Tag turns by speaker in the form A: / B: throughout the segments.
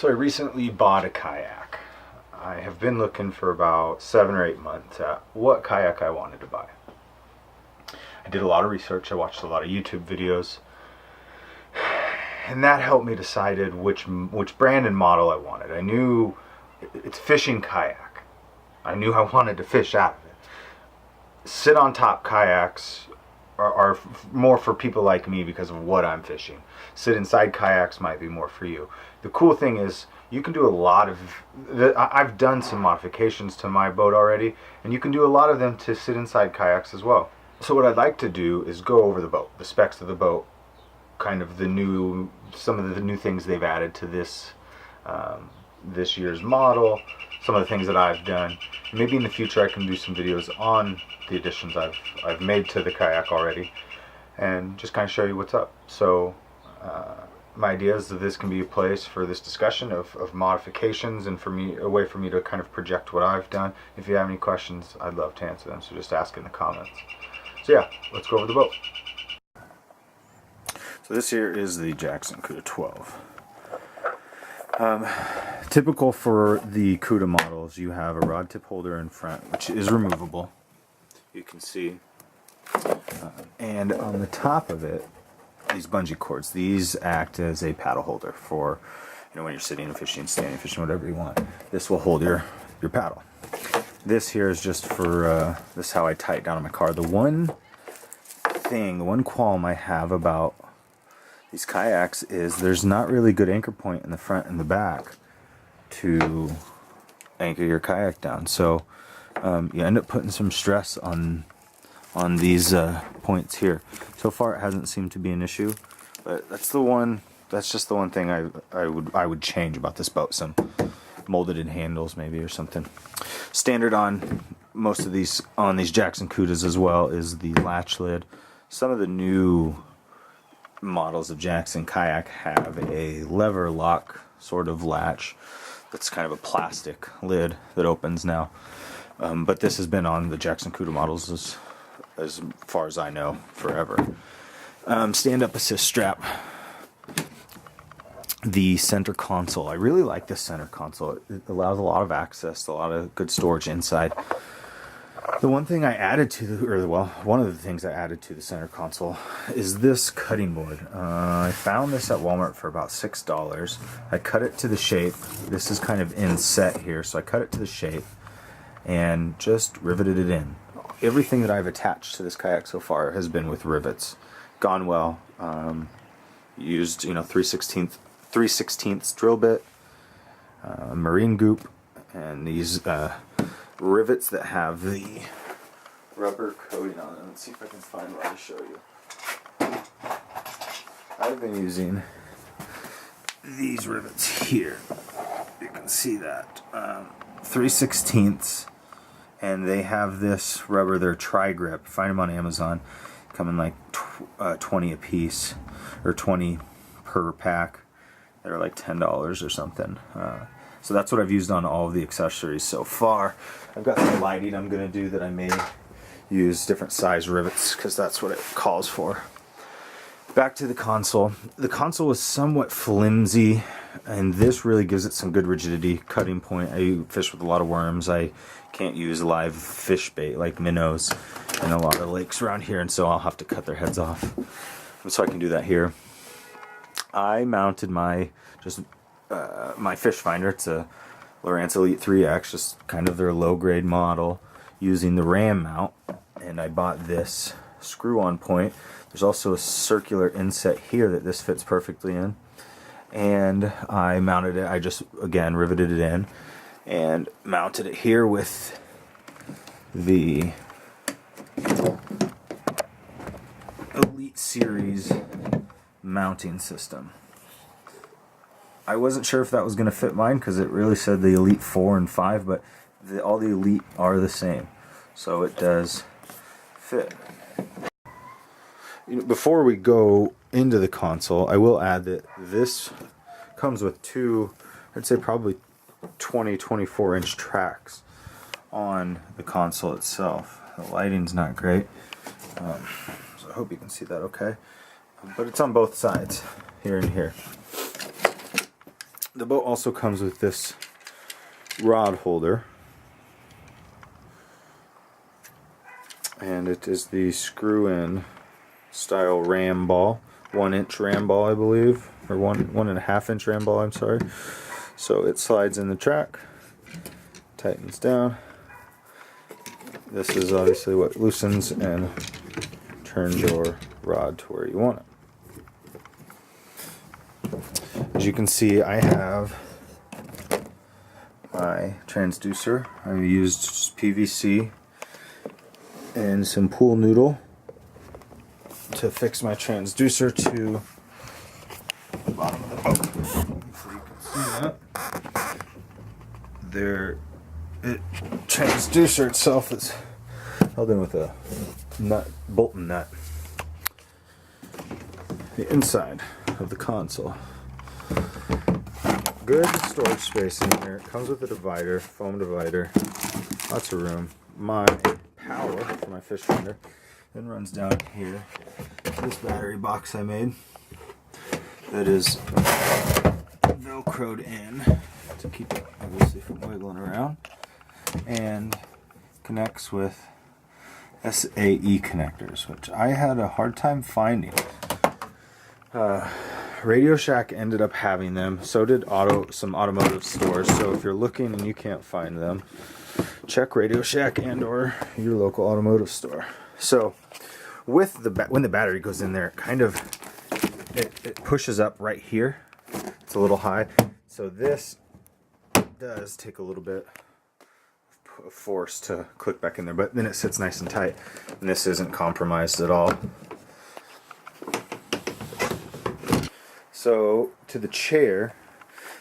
A: So I recently bought a kayak. I have been looking for about 7 or 8 months at what kayak I wanted to buy. I did a lot of research, I watched a lot of YouTube videos, and that helped me decide which brand and model I wanted. I knew it's fishing kayak. I knew I wanted to fish out of it. Sit on top kayaks are more for people like me because of what I'm fishing. Sit inside kayaks might be more for you. The cool thing is you can do a lot of, I've done some modifications to my boat already, and you can do a lot of them to sit inside kayaks as well. So what I'd like to do is go over the boat, the specs of the boat, kind of some of the new things they've added to this this year's model, some of the things that I've done. Maybe in the future I can do some videos on the additions I've made to the kayak already, and just kind of show you what's up. So my idea is that this can be a place for this discussion of modifications, and a way for me to kind of project what I've done. If you have any questions, I'd love to answer them, so just ask in the comments. So yeah, let's go over the boat. So this here is the Jackson Cuda 12. Typical for the Cuda models, you have a rod tip holder in front, which is removable. You can see. And on the top of it, these bungee cords. These act as a paddle holder for, when you're sitting and fishing, standing fishing, whatever you want. This will hold your paddle. This here is just for, this is how I tie it down on my car. The one qualm I have about these kayaks is there's not really good anchor point in the front and the back to anchor your kayak down. So you end up putting some stress on these points here. So far it hasn't seemed to be an issue, but that's just the one thing I would change about this boat. Some molded in handles maybe, or something. Standard on most of these, on these Jackson Cudas as well, is the latch lid. Some of the new models of Jackson kayak have a lever lock sort of latch that's kind of a plastic lid that opens now, but this has been on the Jackson Cuda models as far as I know forever. Stand-up assist strap. The center console, I really like this center console. It allows a lot of access, a lot of good storage inside. The one thing I added one of the things I added to the center console is this cutting board. I found this at Walmart for about $6. I cut it to the shape. This is kind of inset here, so I cut it to the shape and just riveted it in. Everything that I've attached to this kayak so far has been with rivets. Gone well. Used 3/16 drill bit, marine goop, and these rivets that have the rubber coating on them. Let's see if I can find one to show you. I've been using these rivets here. You can see that. 3/16, and they have this rubber. They're tri-grip. Find them on Amazon. Come in like 20 a piece, or 20 per pack. They're like $10 or something. So that's what I've used on all of the accessories so far. I've got some lighting I'm going to do that I may use different size rivets, because that's what it calls for. Back to the console. The console is somewhat flimsy, and this really gives it some good rigidity. Cutting point. I fish with a lot of worms. I can't use live fish bait like minnows in a lot of lakes around here, and so I'll have to cut their heads off. So I can do that here. I mounted my fish finder. It's a Lowrance Elite 3X, just kind of their low-grade model, using the ram mount, and I bought this screw-on point. There's also a circular inset here that this fits perfectly in, and I mounted it. I just, again, riveted it in and mounted it here with the Elite Series mounting system. I wasn't sure if that was going to fit mine, because it really said the Elite 4 and 5, but all the Elite are the same, so it does fit. Before we go into the console, I will add that this comes with two, I'd say probably 24 inch tracks on the console itself. The lighting's not great, so I hope you can see that okay. But it's on both sides, here and here. The boat also comes with this rod holder, and it is the screw-in style ram ball, 1-inch ram ball, I believe, or 1.5-inch ram ball. I'm sorry. So it slides in the track, tightens down. This is obviously what loosens and turns your rod to where you want it. As you can see, I have my transducer. I used PVC and some pool noodle to fix my transducer to the bottom of the boat. Hopefully you can see that. Transducer itself is held in with a Bolton nut. The inside of the console. Good storage space in here. It comes with a divider, foam divider, lots of room. My power for my fish finder then runs down here. This battery box I made that is velcroed in to keep it obviously from wiggling around, and connects with SAE connectors, which I had a hard time finding. Radio Shack ended up having them. So did some automotive stores. So if you're looking and you can't find them, check Radio Shack and or your local automotive store. So with when the battery goes in there, it pushes up right here. It's a little high. So this does take a little bit of force to click back in there, but then it sits nice and tight, and this isn't compromised at all. So to the chair,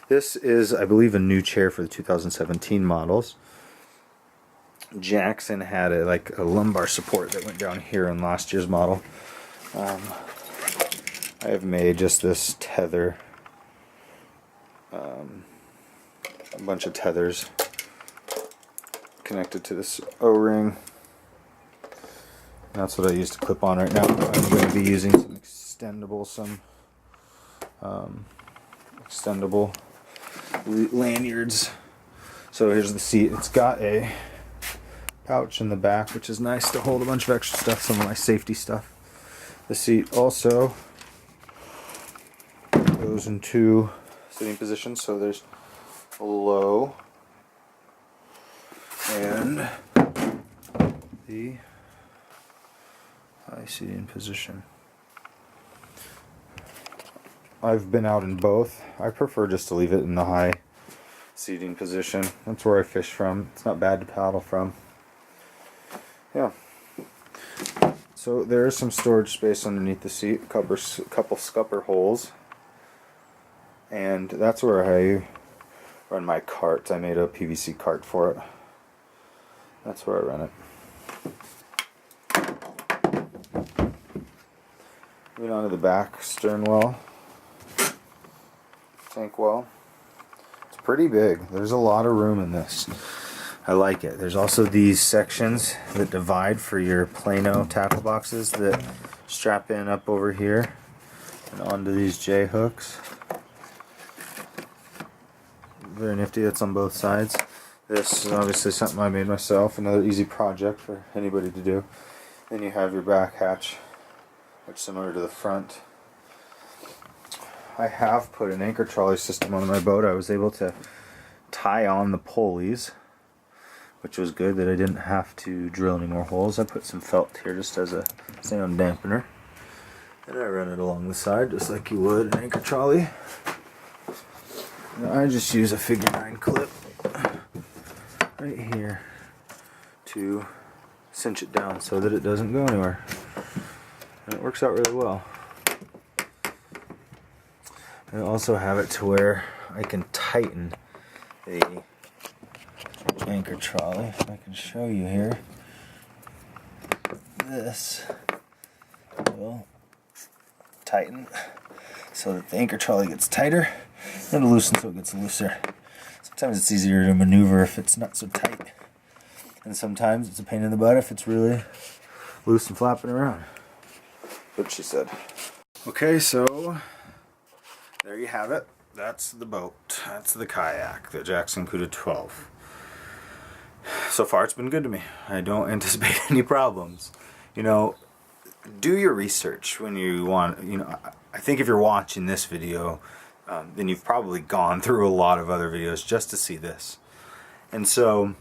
A: this is, I believe, a new chair for the 2017 models. Jackson had a lumbar support that went down here in last year's model. I have made just this tether, a bunch of tethers connected to this O-ring. That's what I use to clip on right now. I'm going to be using some extendable lanyards. So here's the seat. It's got a pouch in the back, which is nice to hold a bunch of extra stuff, some of my safety stuff. The seat also goes into sitting position, so there's a low and the high seating position. I've been out in both. I prefer just to leave it in the high seating position. That's where I fish from. It's not bad to paddle from. Yeah. So there is some storage space underneath the seat, a couple scupper holes. And that's where I run my cart. I made a PVC cart for it. That's where I run it. Moving on to the back stern well. Tank well. It's pretty big. There's a lot of room in this. I like it. There's also these sections that divide for your Plano tackle boxes that strap in up over here and onto these J hooks. Very nifty. That's on both sides. This is obviously something I made myself. Another easy project for anybody to do. Then you have your back hatch, which is similar to the front. I have put an anchor trolley system on my boat. I was able to tie on the pulleys, which was good that I didn't have to drill any more holes. I put some felt here just as a sound dampener. And I run it along the side just like you would an anchor trolley. And I just use a figure 9 clip right here to cinch it down so that it doesn't go anywhere. And it works out really well. I also have it to where I can tighten the anchor trolley. If I can show you here, this will tighten so that the anchor trolley gets tighter, and loosen so it gets looser. Sometimes it's easier to maneuver if it's not so tight, and sometimes it's a pain in the butt if it's really loose and flapping around. That's what she said. Okay, so there you have it. that's the boat. That's the kayak, the Jackson Cuda 12. So far, it's been good to me. I don't anticipate any problems. You know, do your research when you want. You know, I think if you're watching this video, then you've probably gone through a lot of other videos just to see this. And so,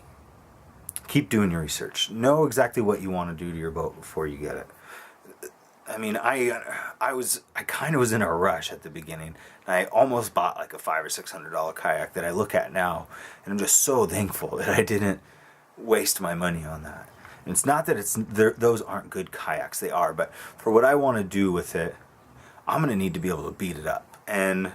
A: keep doing your research. Know exactly what you want to do to your boat before you get it. I mean, I kind of was in a rush at the beginning. I almost bought like a $500 or $600 kayak that I look at now, and I'm just so thankful that I didn't waste my money on that. And it's not that those aren't good kayaks, they are, but for what I want to do with it, I'm going to need to be able to beat it up. And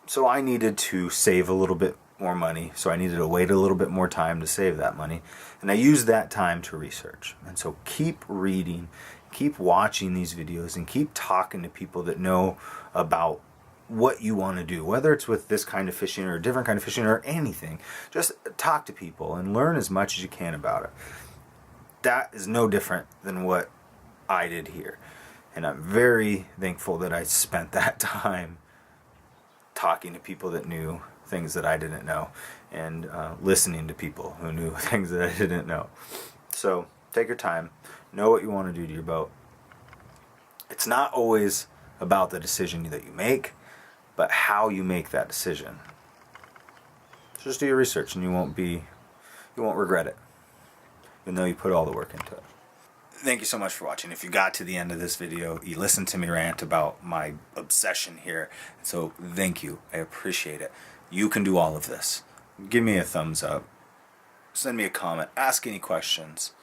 A: so I needed to save a little bit more money, so I needed to wait a little bit more time to save that money, and I used that time to research. And so keep reading, keep watching these videos, and keep talking to people that know about what you want to do, whether it's with this kind of fishing or a different kind of fishing or anything. Just talk to people and learn as much as you can about it. That is no different than what I did here, and I'm very thankful that I spent that time talking to people that knew things that I didn't know, and listening to people who knew things that I didn't know. So take your time, know what you want to do to your boat. It's not always about the decision that you make, but how you make that decision. Just do your research, and you won't regret it, even though you put all the work into it. Thank you so much for watching. If you got to the end of this video, you listened to me rant about my obsession here. So thank you. I appreciate it. You can do all of this. Give me a thumbs up. Send me a comment. Ask any questions.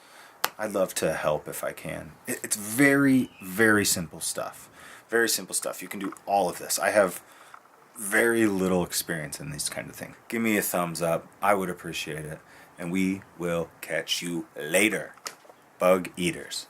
A: I'd love to help if I can. It's very, very simple stuff. Very simple stuff. You can do all of this. I have very little experience in these kind of things. Give me a thumbs up. I would appreciate it. And we will catch you later, bug eaters.